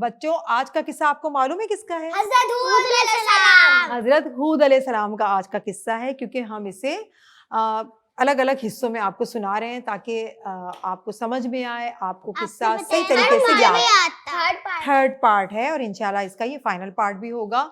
بچوں آج کا قصہ آپ کو معلوم ہے کس کا ہے؟ حضرت ہود علیہ السلام. حضرت ہود علیہ السلام کا آج کا قصہ ہے، کیونکہ ہم اسے الگ الگ حصوں میں آپ کو سنا رہے ہیں تاکہ آپ کو سمجھ میں آئے، آپ کو قصہ صحیح طریقے سے یاد. تھرڈ پارٹ ہے اور انشاءاللہ اس کا یہ فائنل پارٹ بھی ہوگا.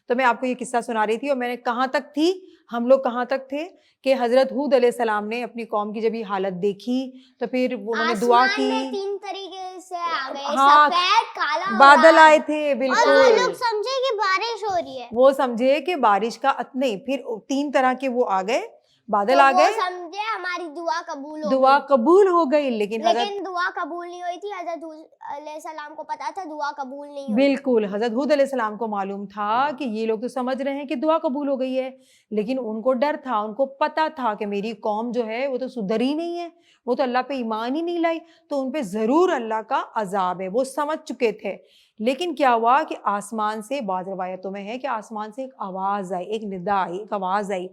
تو میں آپ کو یہ قصہ سنا رہی تھی اور میں نے کہاں تک تھی، ہم لوگ کہاں تک تھے کہ حضرت ہود علیہ السلام نے اپنی قوم کی جب یہ حالت دیکھی تو پھر انہوں نے دعا کی. تین طریقے سے آگئے، ہاں، سفید، کالا، بادل آئے تھے، اور بالکل. وہ لوگ سمجھے کہ بارش ہو رہی ہے، وہ سمجھے کہ بارش کا نہیں، پھر تین طرح کے وہ آ گئے، بادل آ گئے، سمجھے ہماری دعا قبول ہو دعا قبول ہو گئی. لیکن دعا قبول نہیں ہوئی تھی. حضرت ہود علیہ السلام کو پتا تھا دعا قبول نہیں ہوئی. بالکل حضرت ہود علیہ السلام کو معلوم تھا کہ یہ لوگ تو سمجھ رہے ہیں کہ دعا قبول ہو گئی ہے، لیکن ان کو ڈر تھا، ان کو پتا تھا کہ میری قوم جو ہے وہ تو سدھر ہی نہیں ہے، وہ تو اللہ پہ ایمان ہی نہیں لائی، تو ان پہ ضرور اللہ کا عذاب ہے. وہ سمجھ چکے تھے. لیکن کیا ہوا کہ آسمان سے، بعض روایتوں میں ہے کہ آسمان سے ایک آواز آئی، ایک ندا آئی، ایک آواز آئی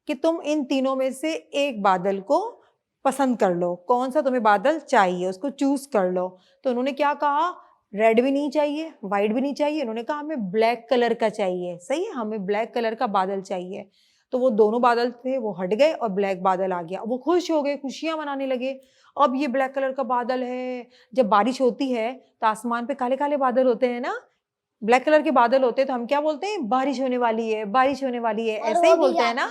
کہ تم ان تینوں میں سے ایک بادل کو پسند کر لو، کون سا تمہیں بادل چاہیے اس کو چوز کر لو. تو انہوں نے کیا کہا؟ ریڈ بھی نہیں چاہیے، وائٹ بھی نہیں چاہیے، انہوں نے کہا ہمیں بلیک کلر کا چاہیے. صحیح ہے، ہمیں بلیک کلر کا بادل چاہیے. تو وہ دونوں بادل تھے وہ ہٹ گئے اور بلیک بادل آ گیا. وہ خوش ہو گئے، خوشیاں منانے لگے. اب یہ بلیک کلر کا بادل ہے. جب بارش ہوتی ہے تو آسمان پہ کالے کالے بادل ہوتے ہیں نا، بلیک کلر کے بادل ہوتے ہیں تو ہم کیا بولتے ہیں؟ بارش ہونے والی ہے، بارش ہونے والی ہے، ایسے ہی بولتے ہیں نا.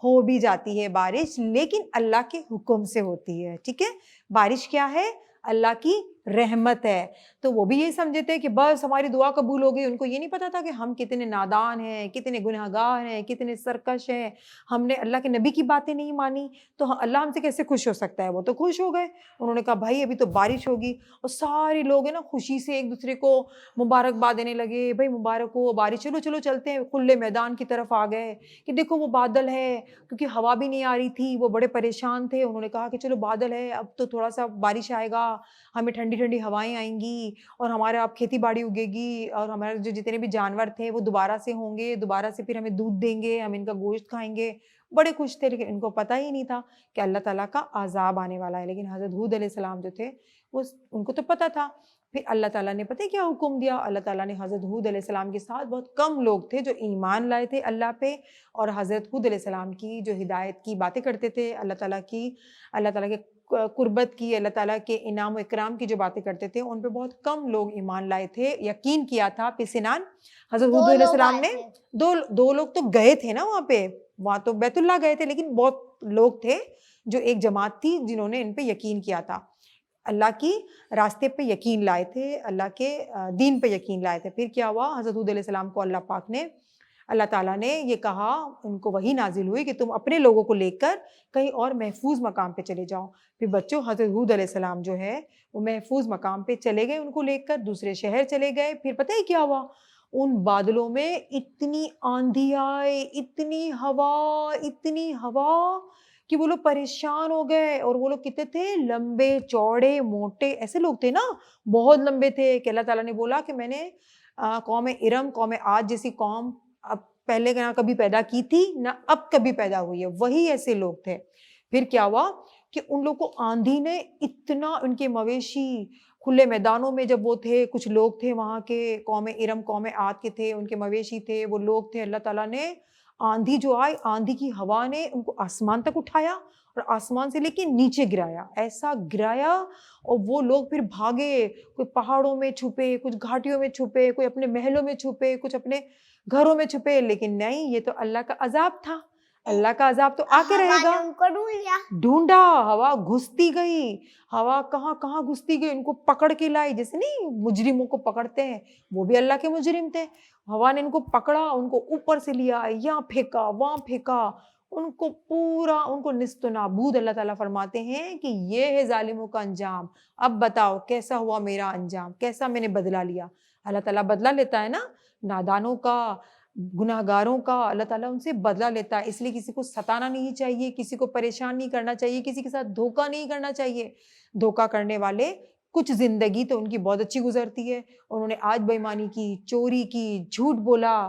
ہو بھی جاتی ہے بارش، لیکن اللہ کے حکم سے ہوتی ہے. ٹھیک ہے، بارش کیا ہے؟ اللہ کی رحمت ہے. تو وہ بھی یہی سمجھے تھے کہ بس ہماری دعا قبول ہو گئی. ان کو یہ نہیں پتا تھا کہ ہم کتنے نادان ہیں، کتنے گنہگار ہیں، کتنے سرکش ہیں. ہم نے اللہ کے نبی کی باتیں نہیں مانی تو اللہ ہم سے کیسے خوش ہو سکتا ہے؟ وہ تو خوش ہو گئے. انہوں نے کہا بھائی ابھی تو بارش ہوگی، اور سارے لوگ ہیں نا خوشی سے ایک دوسرے کو مبارکباد دینے لگے، بھائی مبارک ہو بارش، چلو چلو چلتے ہیں. کھلے میدان کی طرف آ گئے کہ دیکھو وہ بادل ہے، کیونکہ ہوا بھی نہیں آ رہی تھی، وہ بڑے پریشان تھے. انہوں نے کہا کہ چلو بادل ہے، اب تو تھوڑا سا بارش آئے گا، ہمیں ٹھنڈی ٹھنڈی ہوائیں آئیں گی، اور ہمارے اب کھیتی باڑی اگے گی، اور ہمارے جو جتنے بھی جانور تھے وہ دوبارہ سے ہوں گے، دوبارہ سے پھر ہمیں دودھ دیں گے، ہم ان کا گوشت کھائیں گے. بڑے خوش تھے. لیکن ان کو پتہ ہی نہیں تھا کہ اللہ تعالیٰ کا عذاب آنے والا ہے. لیکن حضرت ہود علیہ السلام جو تھے وہ ان کو تو پتہ تھا. پھر اللہ تعالیٰ نے پتہ کیا حکم دیا؟ اللہ تعالیٰ نے حضرت ہود علیہ السلام کے ساتھ بہت کم لوگ تھے جو ایمان لائے تھے اللہ پہ، اور حضرت ہود علیہ السلام کی جو ہدایت کی باتیں کرتے تھے، اللہ تعالیٰ کی، اللہ تعالیٰ کے قربت کی، اللہ تعالیٰ کے انعام و اکرام کی جو باتیں کرتے تھے، ان پہ بہت کم لوگ ایمان لائے تھے، یقین کیا تھا. پسینان حضرت ہود علیہ السلام نے دو لوگ تو گئے تھے نا وہاں پہ، وہاں تو بیت اللہ گئے تھے، لیکن بہت لوگ تھے جو ایک جماعت تھی جنہوں نے ان پہ یقین کیا تھا، اللہ کی راستے پہ یقین لائے تھے، اللہ کے دین پہ یقین لائے تھے. پھر کیا ہوا؟ حضرت ہود علیہ السلام کو اللہ پاک نے، اللہ تعالیٰ نے یہ کہا، ان کو وحی نازل ہوئی کہ تم اپنے لوگوں کو لے کر کہیں اور محفوظ مقام پہ چلے جاؤ. پھر بچوں حضرت ہود علیہ السلام جو ہے وہ محفوظ مقام پہ چلے گئے، ان کو لے کر دوسرے شہر چلے گئے. پھر پتہ ہے کیا ہوا؟ ان بادلوں میں اتنی آندھی آئے، اتنی ہوا کہ وہ لوگ پریشان ہو گئے. اور وہ لوگ کتنے تھے؟ لمبے چوڑے موٹے ایسے لوگ تھے نا، بہت لمبے تھے. کہ اللہ تعالیٰ نے بولا کہ میں نے قوم ارم، قوم عاد جیسی قوم اب پہلے نہ کبھی پیدا کی تھی نہ اب کبھی پیدا ہوئی ہے، وہی ایسے لوگ تھے. پھر کیا ہوا کہ ان لوگ کو آندھی نے اتنا، ان کے مویشی کھلے میدانوں میں جب وہ تھے، کچھ لوگ تھے وہاں کے قوم ارم قوم عاد کے تھے، ان کے مویشی تھے، وہ لوگ تھے. اللہ تعالیٰ نے آندھی جو آئی، آندھی کی ہوا نے ان کو آسمان تک اٹھایا اور آسمان سے لے کے نیچے گرایا، ایسا گرایا. اور وہ لوگ پھر بھاگے، کوئی پہاڑوں میں چھپے، کچھ گھاٹیوں میں چھپے، کوئی اپنے محلوں میں چھپے، کچھ اپنے گھروں میں چھپے. لیکن نہیں، یہ تو اللہ کا عذاب تھا، اللہ کا عذاب تو آ کے رہے گا. ان کو ڈھونڈا، ہوا گھستی گئی، ہوا کہاں کہاں گھستی گئی، ان کو پکڑ کے لائی. جیسے نہیں مجرموں کو پکڑتے ہیں، وہ بھی اللہ کے مجرم تھے. ہوا نے ان کو پکڑا، ان کو اوپر سے لیا، یہاں پھینکا وہاں پھینکا، ان کو پورا، ان کو نیست و نابود. اللہ تعالیٰ فرماتے ہیں کہ یہ ہے ظالموں کا انجام. اب بتاؤ کیسا ہوا میرا انجام، کیسا میں نے بدلہ لیا. اللہ تعالیٰ بدلہ لیتا ہے نا نادانوں کا، گناہ گاروں کا، اللہ تعالیٰ ان سے بدلہ لیتا ہے. اس لیے کسی کو ستانا نہیں چاہیے، کسی کو پریشان نہیں کرنا چاہیے، کسی کے ساتھ دھوکہ نہیں کرنا چاہیے. دھوکہ کرنے والے کچھ زندگی تو ان کی بہت اچھی گزرتی ہے، انہوں نے آج بےایمانی کی، چوری کی، جھوٹ بولا،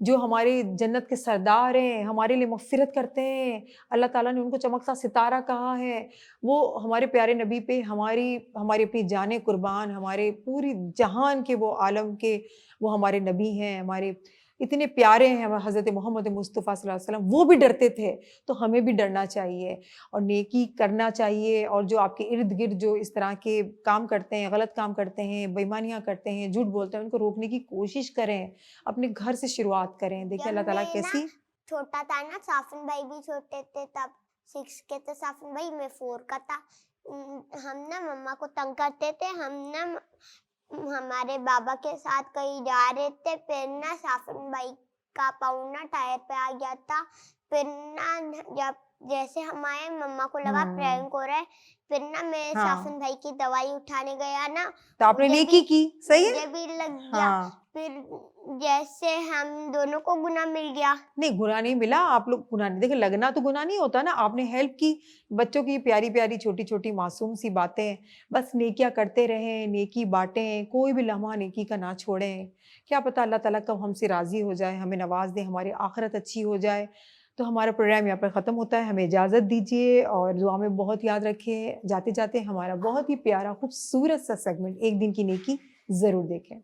جو ہمارے جنت کے سردار ہیں، ہمارے لیے مغفرت کرتے ہیں، اللہ تعالیٰ نے ان کو چمکتا ستارہ کہا ہے، وہ ہمارے پیارے نبی پہ ہماری اپنی جانیں قربان، ہمارے پوری جہان کے وہ عالم کے وہ ہمارے نبی ہیں، ہمارے اتنے پیارے ہیں حضرت محمد مصطفیٰ صلی اللہ علیہ وسلم، وہ بھی ڈرتے تھے، تو ہمیں بھی ڈرنا چاہیے اور نیکی کرنا چاہیے. اور جو آپ کے ارد گرد جو اس طرح کے کام کرتے ہیں، غلط کام کرتے ہیں، بےایمانیاں کرتے ہیں، جھوٹ بولتے ہیں، ان کو روکنے کی کوشش کریں، اپنے گھر سے شروعات کریں. دیکھیں اللہ تعالیٰ جب میں کیسی چھوٹا تھا نا، سافن بھائی بھی چھوٹے تھے تب 6 کے تھے سافن بھائی، میں 4 کا تھا. ہم نا مما کو تنگ کرتے تھے، ہم نا ہمارے بابا کے ساتھ کہیں جا رہے تھے، پھر نا سافن بھائی کا پاؤں نا ٹائر پہ آ گیا تھا. پھر نا جب جیسے ہم آئے مما کو لگا پرینک ہو رہا ہے، پھر نا میں ہاں سافن بھائی کی دوائی اٹھانے گیا نا، تو آپ نے مجھے نیکی بھی کی. صحیح ہے. مجھے بھی لگ گیا. ہاں پھر جیسے ہم دونوں کو گناہ مل گیا. نہیں، گناہ نہیں ملا. آپ لوگ گناہ نہیں، دیکھیں لگنا تو گناہ نہیں ہوتا نا. آپ نے ہیلپ کی بچوں کی، پیاری پیاری چھوٹی چھوٹی معصوم سی باتیں. بس نیکیاں کرتے رہیں، نیکی بانٹیں، کوئی بھی لمحہ نیکی کا نہ چھوڑیں. کیا پتہ اللہ تعالیٰ کب ہم سے راضی ہو جائے، ہمیں نواز دے، ہماری آخرت اچھی ہو جائے. تو ہمارا پروگرام یہاں پر ختم ہوتا ہے. ہمیں اجازت دیجیے اور دعا میں بہت یاد رکھیں. جاتے جاتے ہمارا بہت ہی پیارا خوبصورت سا سیگمنٹ ایک دن کی نیکی ضرور دیکھیں.